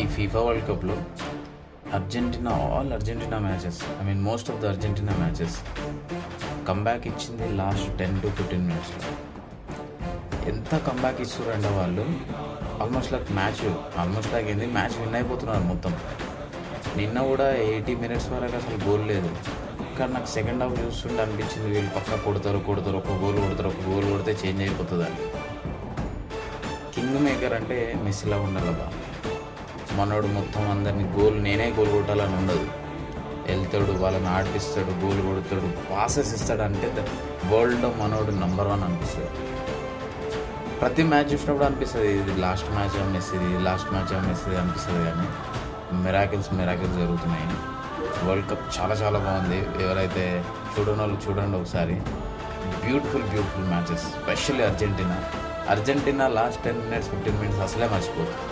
ఈ FIFA world కప్లో Argentina matches, most of the Argentina matches comeback ఇచ్చింది last 10 to 15 మినిట్స్లో. ఎంత కంబ్యాక్ ఇస్తున్నారంటే వాళ్ళు ఆల్మోస్ట్ లైక్ మ్యాచ్ విన్ అయిపోతున్నారు మొత్తం. నిన్న కూడా 80 మినిట్స్ వరకు అసలు గోల్ లేదు. కానీ నాకు సెకండ్ హాఫ్ చూస్తుంటే అనిపించింది వీళ్ళు పక్క కొడతారు, ఒక గోల్ కొడితే చేంజ్ అయిపోతుంది అని. కింగ్ మేకర్ అంటే మెస్సీలా ఉండాలబ్బా. మనోడు మొత్తం అందరినీ నేనే గోల్ కొట్టాలని ఉండదు. వెళ్తాడు, వాళ్ళని ఆడిపిస్తాడు, గోల్ కొడతాడు, పాసెస్ ఇస్తాడు. అంటే వరల్డ్లో మనోడు నెంబర్ 1 అనిపిస్తుంది. ప్రతి మ్యాచ్ చూసినప్పుడు అనిపిస్తుంది ఇది లాస్ట్ మ్యాచ్ మెస్సీది అనిపిస్తుంది. కానీ మిరాకిల్స్ జరుగుతున్నాయి. వరల్డ్ కప్ చాలా చాలా బాగుంది. ఎవరైతే చూడని వాళ్ళు చూడండి ఒకసారి. Beautiful matches, specially Argentina last 10 minutes 15 minutes అసలే మర్చిపోతుంది.